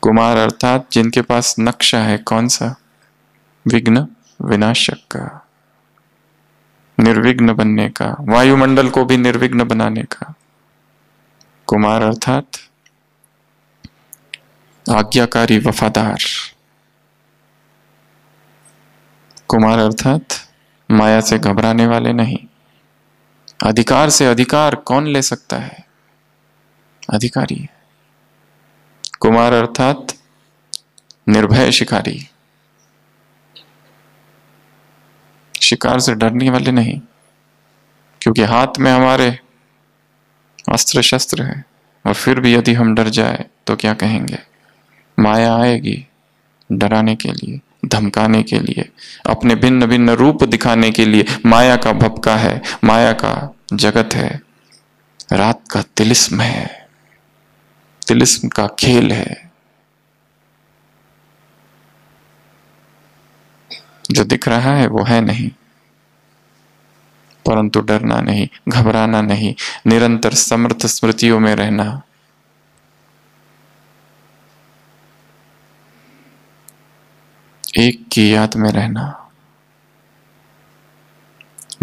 कुमार अर्थात जिनके पास नक्शा है, कौन सा? विघ्न विनाशक का, निर्विघ्न बनने का, वायुमंडल को भी निर्विघ्न बनाने का। कुमार अर्थात आज्ञाकारी, वफादार। कुमार अर्थात माया से घबराने वाले नहीं। अधिकार से अधिकार कौन ले सकता है? अधिकारी। कुमार अर्थात निर्भय शिकारी। शिकार से डरने वाले नहीं, क्योंकि हाथ में हमारे अस्त्र शस्त्र है, और फिर भी यदि हम डर जाए तो क्या कहेंगे? माया आएगी डराने के लिए, धमकाने के लिए, अपने भिन्न भिन्न रूप दिखाने के लिए। माया का भपका है, माया का जगत है, रात का तिलिस्म है, तिलिस्म का खेल है। जो दिख रहा है वो है नहीं, परंतु डरना नहीं, घबराना नहीं, निरंतर समर्थ स्मृतियों में रहना। एक की याद में रहना।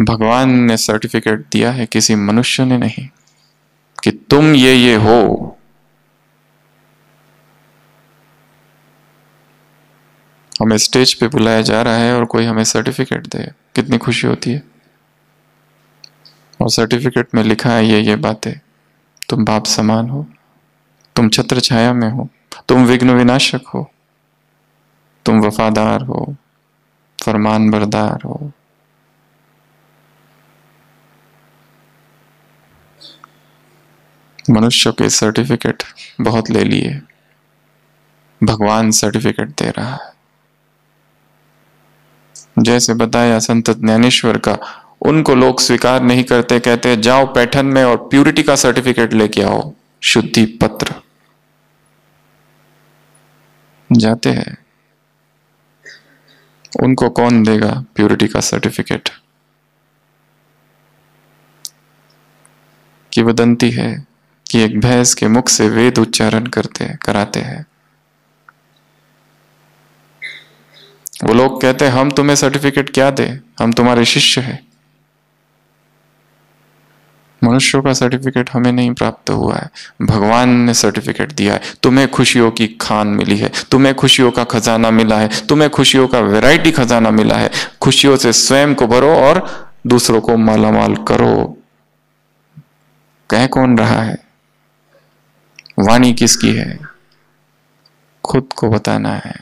भगवान ने सर्टिफिकेट दिया है, किसी मनुष्य ने नहीं, कि तुम ये हो। हमें स्टेज पे बुलाया जा रहा है और कोई हमें सर्टिफिकेट दे, कितनी खुशी होती है। और सर्टिफिकेट में लिखा है ये बातें, तुम बाप समान हो, तुम छत्र छाया में हो, तुम विघ्न विनाशक हो, तुम वफादार हो, फरमान बरदार हो। मनुष्य के सर्टिफिकेट बहुत ले लिए, भगवान सर्टिफिकेट दे रहा है। जैसे बताया संत ज्ञानेश्वर का, उनको लोग स्वीकार नहीं करते, कहते जाओ पैठन में और प्यूरिटी का सर्टिफिकेट लेके आओ, शुद्धि पत्र। जाते हैं, उनको कौन देगा प्यूरिटी का सर्टिफिकेट? किंवदंती है कि एक भैंस के मुख से वेद उच्चारण कराते हैं। वो लोग कहते हैं हम तुम्हें सर्टिफिकेट क्या दे, हम तुम्हारे शिष्य हैं। मनुष्यों का सर्टिफिकेट हमें नहीं प्राप्त हुआ है, भगवान ने सर्टिफिकेट दिया है। तुम्हें खुशियों की खान मिली है, तुम्हें खुशियों का खजाना मिला है, तुम्हें खुशियों का वैरायटी खजाना मिला है। खुशियों से स्वयं को भरो और दूसरों को मालामाल करो। कह कौन रहा है? वाणी किसकी है? खुद को बताना है।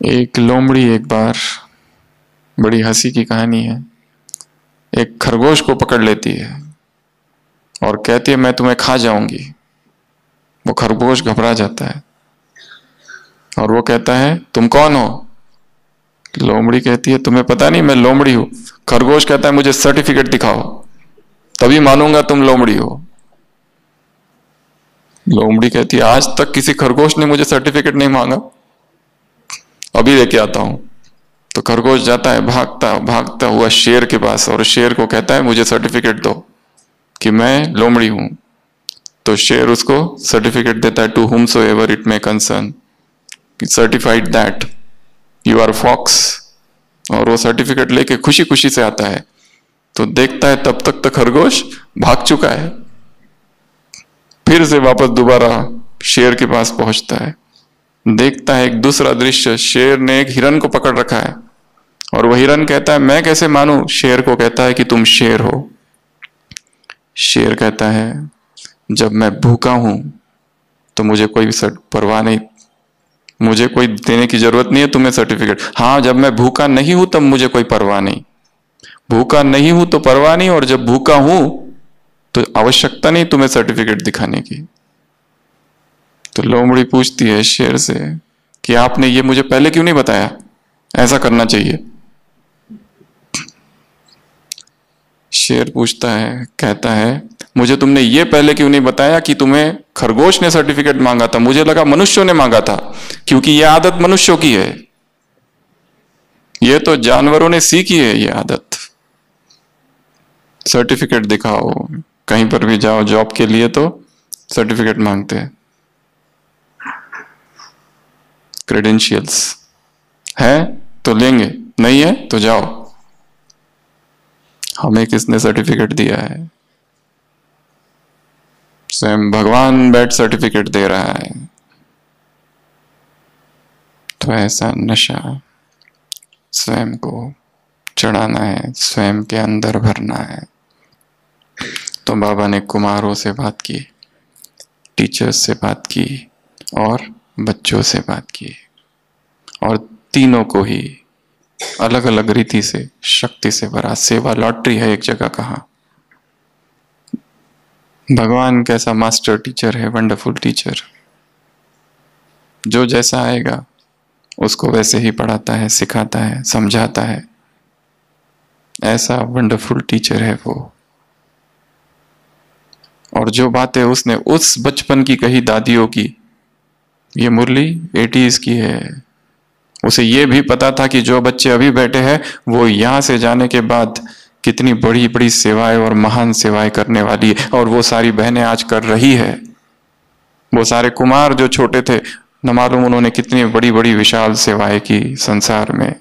एक लोमड़ी एक बार, बड़ी हंसी की कहानी है, एक खरगोश को पकड़ लेती है और कहती है मैं तुम्हें खा जाऊंगी। वो खरगोश घबरा जाता है और वो कहता है तुम कौन हो? लोमड़ी कहती है तुम्हें पता नहीं मैं लोमड़ी हूं। खरगोश कहता है मुझे सर्टिफिकेट दिखाओ, तभी मानूंगा तुम लोमड़ी हो। लोमड़ी कहती है आज तक किसी खरगोश ने मुझे सर्टिफिकेट नहीं मांगा, अभी लेके आता हूं। तो खरगोश जाता है भागता भागता हुआ शेर के पास और शेर को कहता है मुझे सर्टिफिकेट दो कि मैं लोमड़ी हूं। तो शेर उसको सर्टिफिकेट देता है, to whomsoever it may concern, certified that you are fox. और वो सर्टिफिकेट लेके खुशी खुशी से आता है। तो देखता है तब तक तो खरगोश भाग चुका है। फिर से वापस दोबारा शेर के पास पहुंचता है, देखता है एक दूसरा दृश्य, शेर ने एक हिरन को पकड़ रखा है और वह हिरन कहता है मैं कैसे मानूं। शेर को कहता है कि तुम शेर हो। शेर कहता है जब मैं भूखा हूं तो मुझे कोई परवाह नहीं, मुझे कोई देने की जरूरत नहीं है तुम्हें सर्टिफिकेट। हाँ, जब मैं भूखा नहीं हूं तब मुझे कोई परवाह नहीं, भूखा नहीं हूं तो परवाह नहीं, और जब भूखा हूं तो आवश्यकता नहीं तुम्हें सर्टिफिकेट दिखाने की। तो लोमड़ी पूछती है शेर से कि आपने ये मुझे पहले क्यों नहीं बताया, ऐसा करना चाहिए। शेर पूछता है, कहता है मुझे तुमने ये पहले क्यों नहीं बताया कि तुम्हें खरगोश ने सर्टिफिकेट मांगा था, मुझे लगा मनुष्यों ने मांगा था, क्योंकि ये आदत मनुष्यों की है, ये तो जानवरों ने सीखी है ये आदत। सर्टिफिकेट दिखाओ, कहीं पर भी जाओ जॉब के लिए तो सर्टिफिकेट मांगते हैं, क्रेडेंशियल्स है तो लेंगे, नहीं है तो जाओ। हमें किसने सर्टिफिकेट दिया है? स्वयं भगवान बैठ सर्टिफिकेट दे रहा है। तो ऐसा नशा स्वयं को चढ़ाना है, स्वयं के अंदर भरना है। तो बाबा ने कुमारों से बात की, टीचर्स से बात की और बच्चों से बात की, और तीनों को ही अलग अलग रीति से शक्ति से भरा। सेवा लॉटरी है एक जगह कहा। भगवान कैसा मास्टर टीचर है, वंडरफुल टीचर, जो जैसा आएगा उसको वैसे ही पढ़ाता है, सिखाता है, समझाता है। ऐसा वंडरफुल टीचर है वो। और जो बातें उसने उस बचपन की कही दादियों की, ये मुरली 80s की है। उसे ये भी पता था कि जो बच्चे अभी बैठे हैं वो यहां से जाने के बाद कितनी बड़ी बड़ी सेवाएं और महान सेवाएं करने वाली है, और वो सारी बहनें आज कर रही है। वो सारे कुमार जो छोटे थे, न मालूम उन्होंने कितनी बड़ी बड़ी विशाल सेवाएं की, संसार में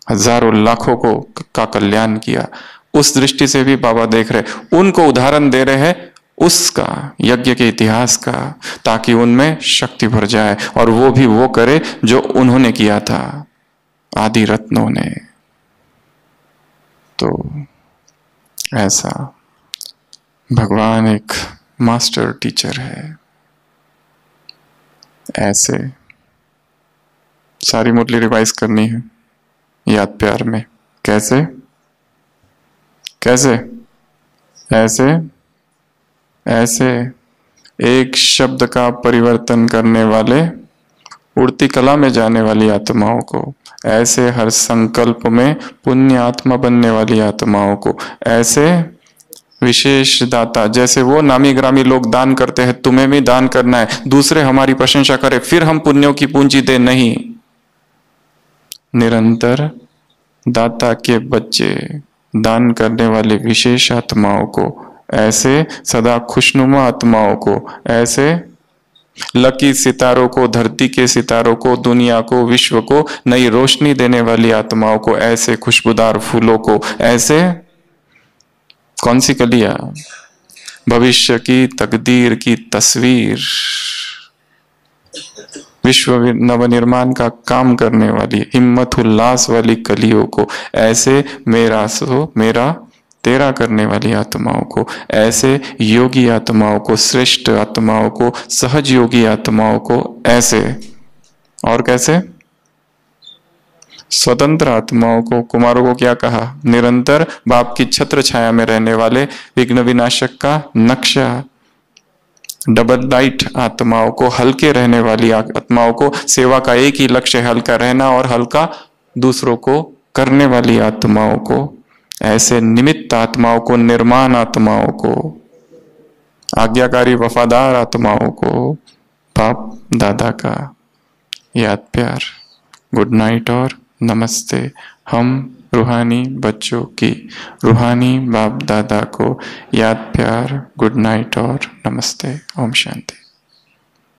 हजारों लाखों को का कल्याण किया। उस दृष्टि से भी बाबा देख रहे, उनको उदाहरण दे रहे हैं उसका, यज्ञ के इतिहास का, ताकि उनमें शक्ति भर जाए और वो भी वो करे जो उन्होंने किया था, आदि रत्नों ने। तो ऐसा भगवान एक मास्टर टीचर है। ऐसे सारी मुरली रिवाइज करनी है याद प्यार में। कैसे कैसे ऐसे ऐसे एक शब्द का परिवर्तन करने वाले उड़ती कला में जाने वाली आत्माओं को, ऐसे हर संकल्प में पुण्य आत्मा बनने वाली आत्माओं को, ऐसे विशेष दाता, जैसे वो नामी ग्रामी लोग दान करते हैं, तुम्हें भी दान करना है। दूसरे हमारी प्रशंसा करें फिर हम पुण्यों की पूंजी दे, नहीं। निरंतर दाता के बच्चे, दान करने वाले विशेष आत्माओं को, ऐसे सदा खुशनुमा आत्माओं को, ऐसे लकी सितारों को, धरती के सितारों को, दुनिया को, विश्व को नई रोशनी देने वाली आत्माओं को, ऐसे खुशबूदार फूलों को, ऐसे कौन सी कलियां, भविष्य की तकदीर की तस्वीर, विश्व नवनिर्माण का काम करने वाली हिम्मत उल्लास वाली कलियों को, ऐसे मेरा सो मेरा तेरा करने वाली आत्माओं को, ऐसे योगी आत्माओं को, श्रेष्ठ आत्माओं को, सहज योगी आत्माओं को, ऐसे और कैसे स्वतंत्र आत्माओं को। कुमारों को क्या कहा? निरंतर बाप की छत्र छाया में रहने वाले विघ्न विनाशक का नक्शा, डबल लाइट आत्माओं को, हल्के रहने वाली आत्माओं को, सेवा का एक ही लक्ष्य है हल्का रहना और हल्का दूसरों को करने वाली आत्माओं को, ऐसे निमित्त आत्माओं को, निर्माण आत्माओं को, आज्ञाकारी वफादार आत्माओं को बाप दादा का याद प्यार, गुड नाइट और नमस्ते। हम रूहानी बच्चों की रूहानी बाप दादा को याद, प्यार, गुड नाइट और नमस्ते। ओम शांति।